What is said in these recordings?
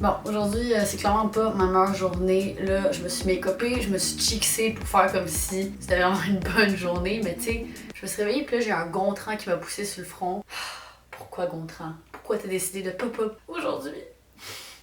Bon, aujourd'hui, c'est clairement pas ma meilleure journée. Là, je me suis make-upée, je me suis chixée pour faire comme si c'était vraiment une bonne journée. Mais tu sais, je me suis réveillée puis là, j'ai un Gontran qui m'a poussé sur le front. Pourquoi Gontran? Pourquoi t'as décidé de pop-up aujourd'hui?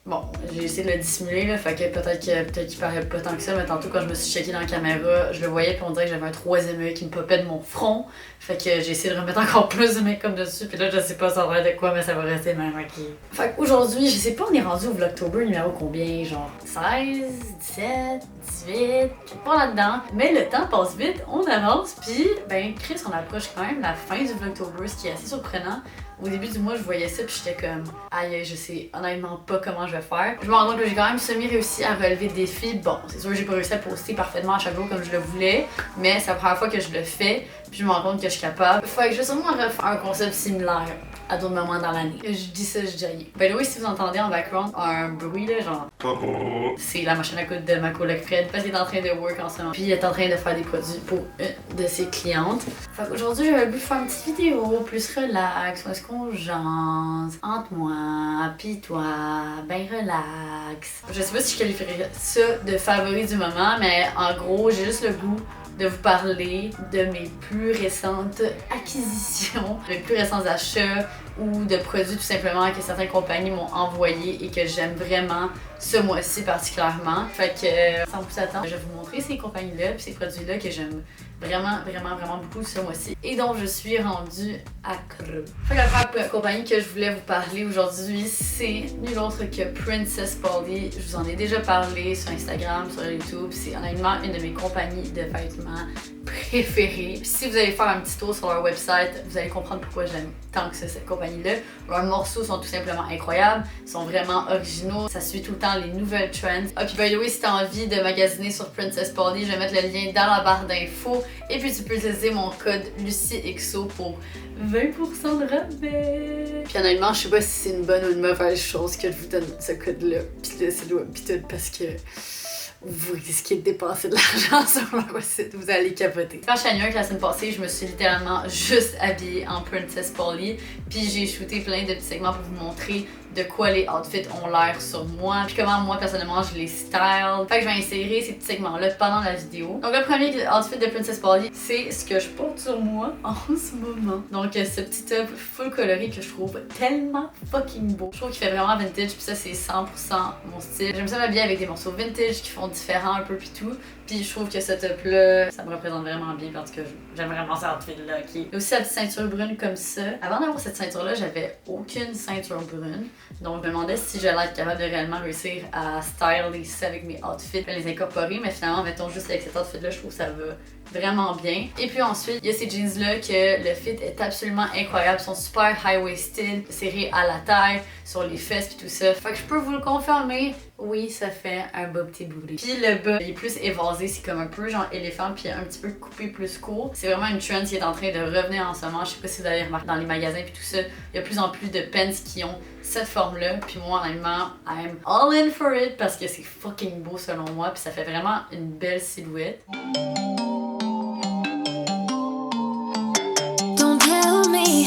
Bon, j'ai essayé de le dissimuler, là, fait que peut-être qu'il paraît pas tant que ça, mais tantôt quand je me suis checkée dans la caméra, je le voyais puis on dirait que j'avais un troisième œil qui me popait de mon front. Fait que j'ai essayé de remettre encore plus de make-up dessus, puis là je sais pas ça va être de quoi, mais ça va rester même ok. Fait qu'aujourd'hui, je sais pas on est rendu au Vlogtober numéro combien, genre 16, 17, 18, je suis pas là-dedans. Mais le temps passe vite, on avance, puis ben Chris, on approche quand même la fin du Vlogtober, ce qui est assez surprenant. Au début du mois, je voyais ça puis j'étais comme aïe, je sais honnêtement pas comment je vais faire. Je me rends compte que j'ai quand même semi-réussi à relever le défi. Bon, c'est sûr que j'ai pas réussi à poster parfaitement à chaque jour comme je le voulais, mais c'est la première fois que je le fais puis je me rends compte que je suis capable. Fait que je vais sûrement refaire un concept similaire à d'autres moments dans l'année. Je dis ça, je dis rien. By the way, si vous entendez en background un bruit là, genre c'est la machine à coudre de ma coloc Fred parce qu'il est en train de work en ce moment. Puis il est en train de faire des produits pour une de ses clientes. Fait qu'aujourd'hui, j'avais voulu faire une petite vidéo plus relax, où est-ce qu'on jase entre moi pis toi, ben relax. Je sais pas si je qualifierais ça de favori du moment, mais en gros, j'ai juste le goût de vous parler de mes plus récentes acquisitions, mes plus récents achats ou de produits tout simplement que certaines compagnies m'ont envoyé et que j'aime vraiment ce mois-ci particulièrement. Fait que sans plus attendre, je vais vous montrer ces compagnies-là puis ces produits-là que j'aime vraiment beaucoup ce mois-ci et dont je suis rendue accro. Fait que la première compagnie que je voulais vous parler aujourd'hui, c'est nul autre que Princess Polly. Je vous en ai déjà parlé sur Instagram, sur YouTube. C'est honnêtement une de mes compagnies de vêtements préférées. Puis si vous allez faire un petit tour sur leur website, vous allez comprendre pourquoi j'aime tant que ça, cette compagnie-là. Leurs morceaux sont tout simplement incroyables, ils sont vraiment originaux, ça suit tout le temps les nouvelles trends. Ah puis by the way, si t'as envie de magasiner sur Princess Polly, je vais mettre le lien dans la barre d'infos et puis tu peux utiliser mon code LucyXO pour 20% de rabais. Puis honnêtement, je sais pas si c'est une bonne ou une mauvaise chose que je vous donne ce code-là, pis là c'est tout parce que vous risquez de dépenser de l'argent sur leur site, vous allez capoter. Quand je suis à New York la semaine passée, je me suis littéralement juste habillée en Princess Polly, puis j'ai shooté plein de petits segments pour vous montrer de quoi les outfits ont l'air sur moi, puis comment moi personnellement je les style. Fait que je vais insérer ces petits segments-là pendant la vidéo. Donc le premier outfit de Princess Polly, c'est ce que je porte sur moi en ce moment. Donc ce petit top full coloré que je trouve tellement fucking beau. Je trouve qu'il fait vraiment vintage, puis ça c'est 100% mon style. J'aime ça m'habiller avec des morceaux vintage qui font différents un peu pis tout. Puis je trouve que ce top là, ça me représente vraiment bien parce que j'aime vraiment cet outfit là. Il y a aussi la petite ceinture brune comme ça. Avant d'avoir cette ceinture là, j'avais aucune ceinture brune. Donc je me demandais si j'allais être capable de réellement réussir à styler ça avec mes outfits, les incorporer. Mais finalement, mettons juste avec cet outfit là, je trouve que ça va vraiment bien. Et puis ensuite, il y a ces jeans là que le fit est absolument incroyable. Ils sont super high-waisted, serrés à la taille, sur les fesses puis tout ça. Fait que je peux vous le confirmer, oui, ça fait un beau petit booty. Puis le bas, il est plus évasé, c'est comme un peu genre éléphant puis un petit peu coupé plus court. C'est vraiment une trend qui est en train de revenir en ce moment. Je sais pas si vous avez remarqué dans les magasins puis tout ça, il y a plus en plus de pants qui ont cette forme-là. Puis moi, honnêtement, I'm all in for it parce que c'est fucking beau selon moi puis ça fait vraiment une belle silhouette.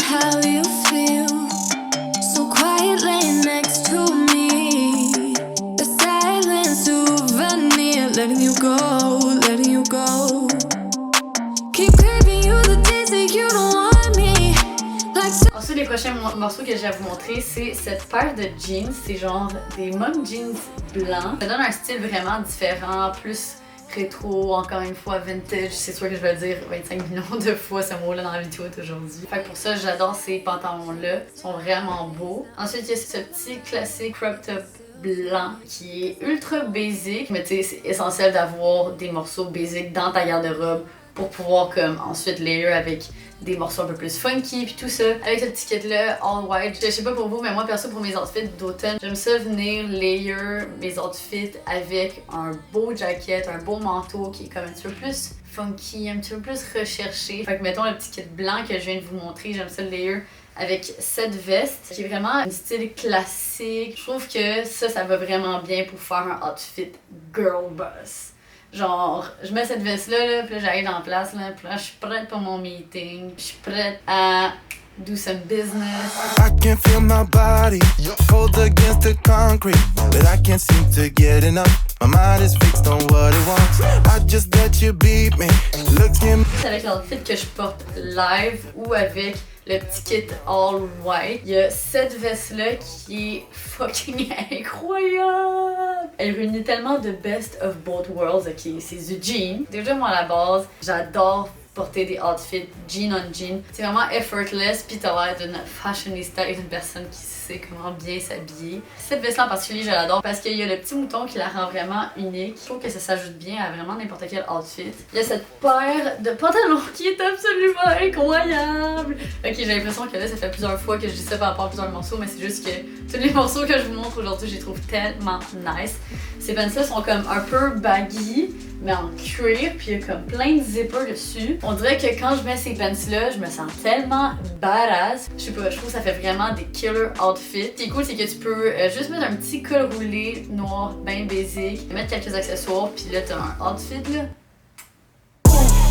How you feel so quiet laying next to me, the silence souvenir, letting you go, keep craving you the days that you don't want me like so. Ensuite, les prochains morceaux que j'ai à vous montrer, c'est cette paire de jeans, c'est genre des mom jeans blancs. Ça donne un style vraiment différent, plus rétro, encore une fois vintage, c'est sûr que je vais le dire 25 millions de fois ce mot-là dans la vidéo d'aujourd'hui. Fait que pour ça, j'adore ces pantalons-là, ils sont vraiment beaux. Ensuite, il y a ce petit classique crop top blanc qui est ultra basic, mais tu sais, c'est essentiel d'avoir des morceaux basic dans ta garde-robe pour pouvoir comme ensuite layer avec des morceaux un peu plus funky puis tout ça. Avec cette étiquette-là, all white. Je sais pas pour vous, mais moi perso pour mes outfits d'automne, j'aime ça venir layer mes outfits avec un beau jacket, un beau manteau qui est comme un petit peu plus funky, un petit peu plus recherché. Fait que mettons le petit kit blanc que je viens de vous montrer, j'aime ça le layer avec cette veste qui est vraiment un style classique. Je trouve que ça va vraiment bien pour faire un outfit girl boss. Genre, je mets cette veste-là, puis là, j'arrive en place, là, puis là, je suis prête pour mon meeting, je suis prête à do some business. I can feel my body cold against the concrete, but I can't seem to get enough. My mind is fixed on what it wants. I just let you beat me. Looking. C'est avec l'outfit que je porte live ou avec le petit kit all white. Il y a cette veste-là qui est fucking incroyable! Elle réunit tellement de best of both worlds. Ok, c'est du jean. Déjà, moi, à la base, j'adore porter des outfits jean on jean. C'est vraiment effortless, pis t'as l'air d'une fashionista et d'une personne qui sait comment bien s'habiller. Cette veste-là en particulier, je l'adore parce qu'il y a le petit mouton qui la rend vraiment unique. Je trouve que ça s'ajoute bien à vraiment n'importe quel outfit. Il y a cette paire de pantalons qui est absolument incroyable. Ok, j'ai l'impression que là, ça fait plusieurs fois que je dis ça par rapport à plusieurs morceaux, mais c'est juste que tous les morceaux que je vous montre aujourd'hui, je les trouve tellement nice. Ces pants-là sont comme un peu baggy, mais en cuir, puis il y a comme plein de zippers dessus. On dirait que quand je mets ces pants-là, je me sens tellement badass. Je sais pas, je trouve que ça fait vraiment des killer outfits. Ce qui est cool, c'est que tu peux juste mettre un petit col roulé noir, bien basic, mettre quelques accessoires, puis là, t'as un outfit là.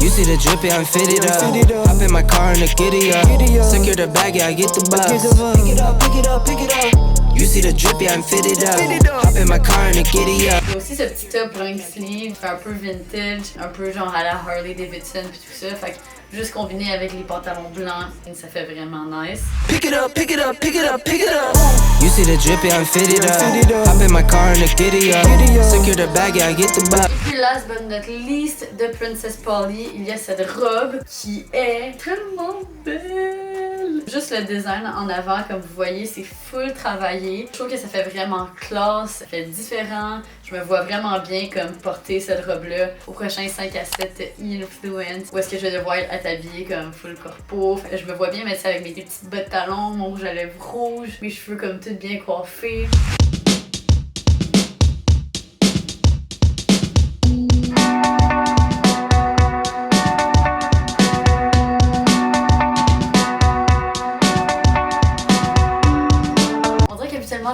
You see the drippy, I'm fitted up. Hop in my car and the giddy up. Secure the bag, yeah, I get the bus. Pick it up, pick it up, pick it up. You see the drippy, I'm fitted up. Hop in my car and the giddy up. Il y a aussi ce petit top long sleeve, fait un peu vintage, un peu genre à la Harley Davidson pis tout ça. Fait que juste combiné avec les pantalons blancs, ça fait vraiment nice. Pick it up, pick it up, pick it up, pick it up. You see the drippy, I'm fitted up. Hop in my car and the giddy up. Secure the bag, yeah, I get the bus. Et puis last but not least, de Princess Polly, il y a cette robe qui est tellement belle. Juste le design en avant, comme vous voyez, c'est full travaillé. Je trouve que ça fait vraiment classe, ça fait différent. Je me vois vraiment bien comme porter cette robe-là au prochain 5 à 7 Influence, où est-ce que je vais devoir être habillée comme full corpo. Je me vois bien mettre ça avec mes petites bottes talons, mon rouge à lèvres rouge, mes cheveux comme tout bien coiffés.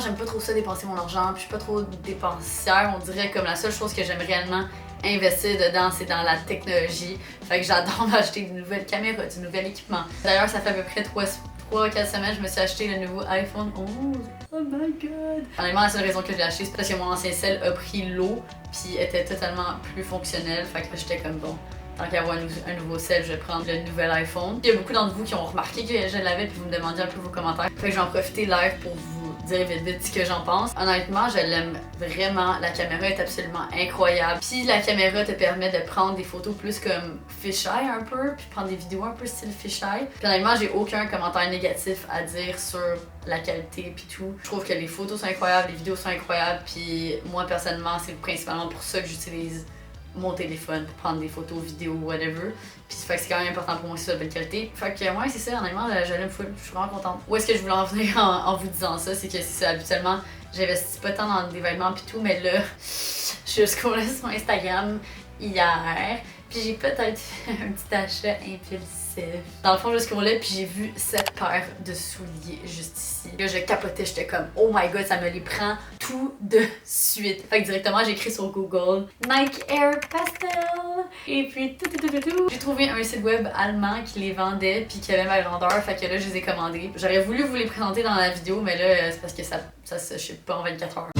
J'aime pas trop ça dépenser mon argent, puis je suis pas trop dépensière. On dirait comme la seule chose que j'aime réellement investir dedans, c'est dans la technologie. Fait que j'adore m'acheter de nouvelles caméras, du nouvel équipement. D'ailleurs, ça fait à peu près 3-4 semaines, je me suis acheté le nouveau iPhone 11. Oh my god! Honnêtement, la seule raison que je l'ai acheté, c'est parce que mon ancien cell a pris l'eau, puis était totalement plus fonctionnel. Fait que j'étais comme bon. Tant qu'à avoir un nouveau cell, je vais prendre le nouvel iPhone. Il y a beaucoup d'entre vous qui ont remarqué que je l'avais, puis vous me demandiez un peu vos commentaires. Fait que j'en profite live pour vous dire vite ce que j'en pense. Honnêtement, je l'aime vraiment. La caméra est absolument incroyable. Puis la caméra te permet de prendre des photos plus comme fisheye un peu, puis prendre des vidéos un peu style fisheye. Puis honnêtement, j'ai aucun commentaire négatif à dire sur la qualité puis tout. Je trouve que les photos sont incroyables, les vidéos sont incroyables, puis moi personnellement, c'est principalement pour ça que j'utilise mon téléphone pour prendre des photos, vidéos, whatever. Puis fait que c'est quand même important pour moi que ce soit de belle qualité. Fait que ouais, c'est ça, honnêtement, je l'aime full, je suis vraiment contente. Où est-ce que je voulais en venir en vous disant ça, c'est que c'est ça, habituellement, j'investis pas tant dans des vêtements pis tout, mais là, je scrollais sur mon Instagram hier, puis j'ai peut-être fait un petit achat impulsif. Dans le fond, je scrollais puis j'ai vu cette paire de souliers juste ici. Là, je capotais, j'étais comme oh my god, ça me les prend tout de suite. Fait que directement, j'ai écrit sur Google Nike Air Pastel. Et puis tout. J'ai trouvé un site web allemand qui les vendait puis qui avait ma grandeur. Fait que là, je les ai commandés. J'aurais voulu vous les présenter dans la vidéo, mais là, c'est parce que ça se ship pas en 24 heures.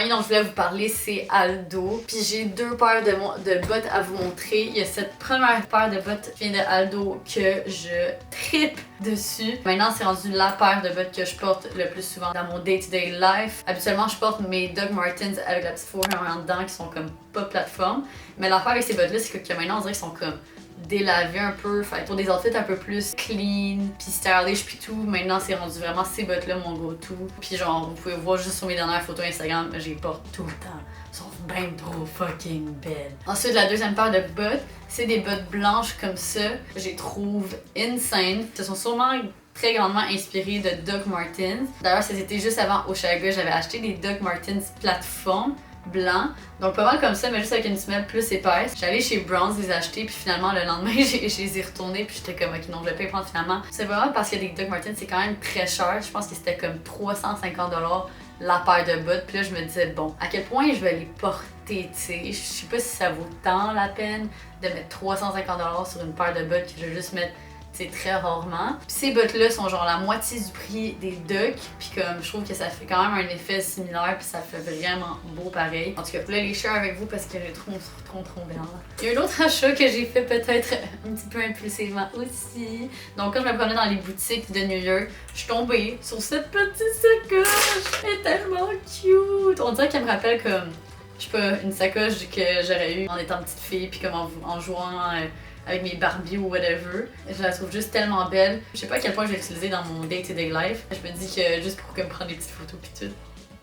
Dont je voulais vous parler, c'est Aldo. Puis j'ai deux paires de bottes à vous montrer. Il y a cette première paire de bottes qui vient de Aldo que je trippe dessus. Maintenant, c'est rendu la paire de bottes que je porte le plus souvent dans mon day-to-day life. Habituellement, je porte mes Doc Martens avec la petite fourrure en dedans qui sont comme pas plateforme. Mais l'affaire avec ces bottes-là, c'est que maintenant, on dirait qu'ils sont comme délavé un peu, fait pour des outfits un peu plus clean, puis stylish puis tout. Maintenant c'est rendu vraiment ces bottes là mon go-to. Puis genre vous pouvez voir juste sur mes dernières photos Instagram, je les porte tout le temps. Elles sont bien trop fucking belles. Ensuite la deuxième paire de bottes, c'est des bottes blanches comme ça. Je les trouve insane. Elles sont sûrement très grandement inspirées de Doc Martens. D'ailleurs cet été juste avant Oshaga, j'avais acheté des Doc Martens plateforme blanc, donc pas mal comme ça mais juste avec une semelle plus épaisse. J'allais chez Browns les acheter puis finalement le lendemain je les ai retournés puis j'étais comme ok non je vais pas les prendre finalement. C'est vraiment parce que des Doc Martens c'est quand même très cher, je pense que c'était comme 350$ la paire de bottes. Puis là, je me disais, bon, à quel point je vais les porter, tu sais. Je sais pas si ça vaut tant la peine de mettre 350$ sur une paire de bottes que je vais juste mettre, c'est très rarement. Puis ces bottes-là sont genre la moitié du prix des Duck, puis comme je trouve que ça fait quand même un effet similaire, puis ça fait vraiment beau pareil. En tout cas, là, les share avec vous parce que j'ai trop bien. Il y a un autre achat que j'ai fait peut-être un petit peu impulsivement aussi. Donc quand je me promenais dans les boutiques de New York, je suis tombée sur cette petite sacoche. Elle est tellement cute. On dirait qu'elle me rappelle comme, je sais pas, une sacoche que j'aurais eue en étant petite fille, puis comme en jouant avec mes Barbies ou whatever. Je la trouve juste tellement belle. Je sais pas à quel point je vais l'utiliser dans mon day-to-day life. Je me dis que juste pour me prendre des petites photos pis tout.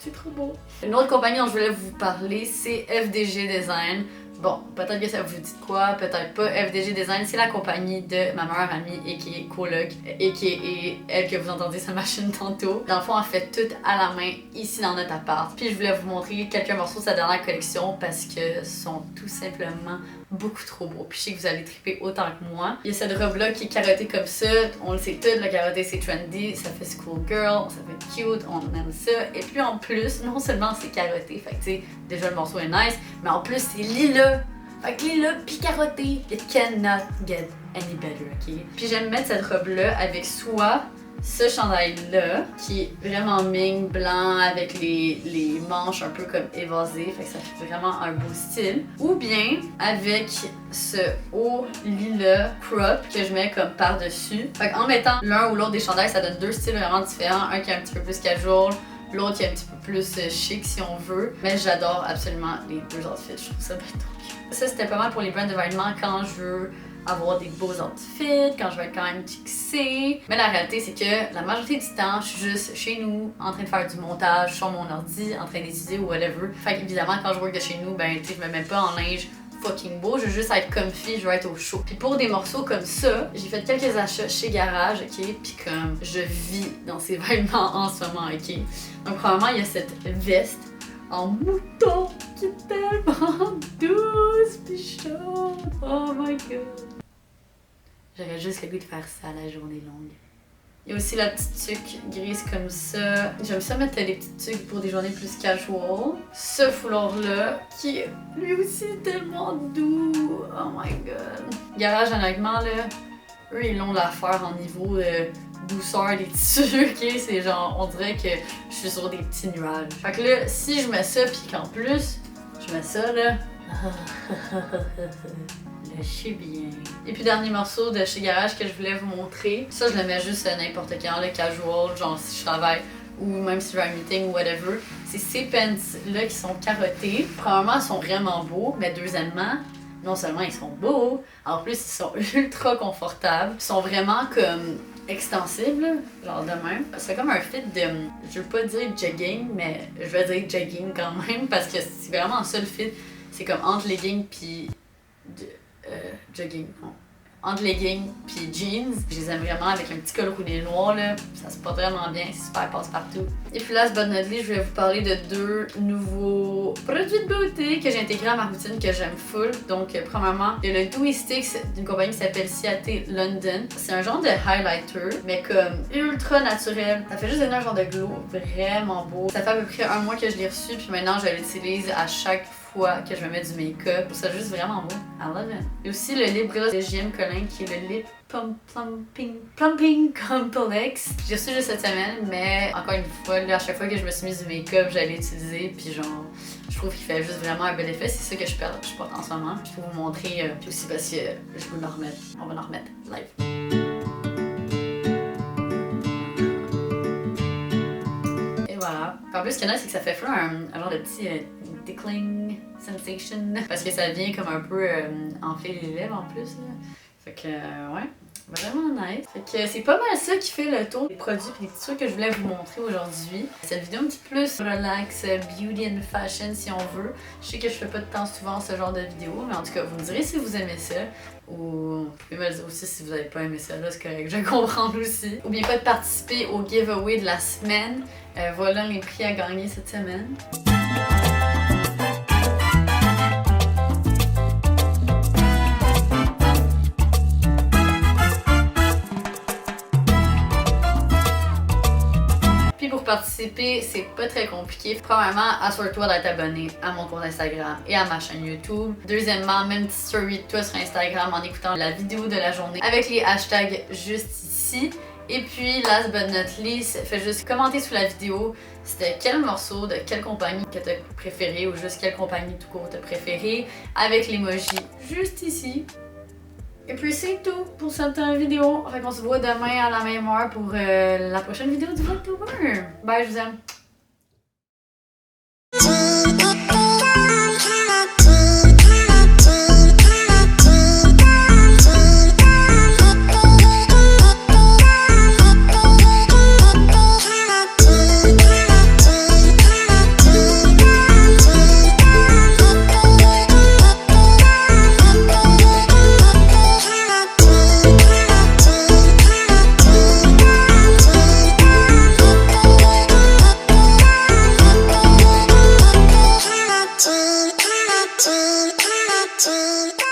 C'est trop beau. Une autre compagnie dont je voulais vous parler, c'est FDG Design. Bon, peut-être que ça vous dit quoi, peut-être pas. FDG Design, c'est la compagnie de ma meilleure amie et qui est coloc et qui est elle que vous entendez sa machine tantôt. Dans le fond, elle fait tout à la main ici dans notre appart. Puis je voulais vous montrer quelques morceaux de sa dernière collection parce que sont tout simplement beaucoup trop beaux. Puis je sais que vous allez triper autant que moi. Il y a cette robe-là qui est carottée comme ça. On le sait tout, le carotté c'est trendy, ça fait schoolgirl, ça fait cute, on aime ça. Et puis en plus, non seulement c'est carotté, fait que tu sais, déjà le morceau est nice, mais en plus c'est lilas. Fait que lilas pis carotté, it cannot get any better, ok? Puis j'aime mettre cette robe-là avec soit ce chandail-là, qui est vraiment ming blanc avec les manches un peu comme évasées, fait que ça fait vraiment un beau style. Ou bien avec ce haut lilas crop que je mets comme par-dessus. Fait qu'en mettant l'un ou l'autre des chandails, ça donne deux styles vraiment différents. Un qui est un petit peu plus casual, l'autre qui est un petit peu plus chic si on veut. Mais j'adore absolument les deux outfits, je trouve ça bien trop cute. Ça c'était pas mal pour les brands de vêtements quand je veux avoir des beaux outfits, quand je vais être quand même fixée. Mais la réalité, c'est que la majorité du temps, je suis juste chez nous, en train de faire du montage sur mon ordi, en train d'étudier ou whatever. Fait qu'évidemment, quand je work de chez nous, ben, tu sais, je me mets pas en linge fucking beau, je veux juste être comfy, je veux être au chaud. Puis pour des morceaux comme ça, j'ai fait quelques achats chez Garage, ok? Puis comme je vis dans ces vêtements en ce moment, ok? Donc probablement, il y a cette veste en mouton qui est tellement douce pis chaude. Oh my god. J'aurais juste le goût de faire ça à la journée longue. Il y a aussi la petite tuque grise comme ça. J'aime ça mettre les petites tuques pour des journées plus casual. Ce foulard-là, qui est lui aussi tellement doux. Oh my god. Garage, honnêtement, là, eux, ils l'ont l'affaire en niveau douceur des tissus, ok? C'est genre, on dirait que je suis sur des petits nuages. Fait que là, si je mets ça, pis qu'en plus, je mets ça, là... Je sais bien. Et puis dernier morceau de chez Garage que je voulais vous montrer. Ça, je le mets juste n'importe quand, le casual, genre si je travaille ou même si je vais à un meeting ou whatever. C'est ces pants-là qui sont carottés. Premièrement, ils sont vraiment beaux, mais deuxièmement, non seulement ils sont beaux, en plus ils sont ultra confortables. Ils sont vraiment comme extensibles, genre de même. C'est comme un fit de, je veux pas dire jogging, mais je vais dire jogging quand même parce que c'est vraiment ça le fit. C'est comme entre leggings pis jogging, non. Entre leggings pis jeans. Je les aime vraiment avec un petit col roulé noir là. Ça se porte vraiment bien, c'est super passe-partout. Et puis là, ce bon not least, je vais vous parler de deux nouveaux produits de beauté que j'ai intégrés à ma routine que j'aime full. Donc, premièrement, il y a le Dewy Sticks d'une compagnie qui s'appelle Ciaté London. C'est un genre de highlighter, mais comme ultra naturel. Ça fait juste donner un genre de glow vraiment beau. Ça fait à peu près un mois que je l'ai reçu, puis maintenant je l'utilise à chaque fois que je me mets du make-up. Je trouve ça juste vraiment beau. I love it. Il y a aussi le lip gloss de J.M. Collin qui est le Lip Plumping Complex. J'ai reçu juste cette semaine, mais encore une fois, là, à chaque fois que je me suis mise du make-up, j'allais l'utiliser, puis genre, je trouve qu'il fait juste vraiment un bel effet. C'est ça que je porte en ce moment. Je peux vous montrer aussi parce que je peux l'en remettre. On va l'en remettre live. Voilà. En plus, ce qu'il y en a, c'est que ça fait faire un genre de petit tickling sensation. Parce que ça vient comme un peu enfler les lèvres en plus. Là. Fait que, ouais, vraiment nice. Fait que c'est pas mal ça qui fait le tour des produits et des petits trucs que je voulais vous montrer aujourd'hui. Cette vidéo un petit peu plus relax, beauty and fashion si on veut. Je sais que je fais pas de temps souvent ce genre de vidéo, mais en tout cas, vous me direz si vous aimez ça. Ou vous pouvez me le dire aussi si vous n'avez pas aimé ça, là, c'est correct, je comprends aussi. N'oubliez pas de participer au giveaway de la semaine. Voilà les prix à gagner cette semaine. Puis pour participer participer, c'est pas très compliqué. Premièrement, assure-toi d'être abonné à mon compte Instagram et à ma chaîne YouTube. Deuxièmement, mets une petite story de toi sur Instagram en écoutant la vidéo de la journée avec les hashtags juste ici. Et puis, last but not least, fais juste commenter sous la vidéo c'était quel morceau de quelle compagnie que t'as préféré ou juste quelle compagnie tout court t'as préféré avec l'emoji juste ici. Et puis c'est tout pour cette vidéo. Fait qu'on se voit demain à la même heure pour la prochaine vidéo du Vlogtober. Bye, je vous aime. Turn.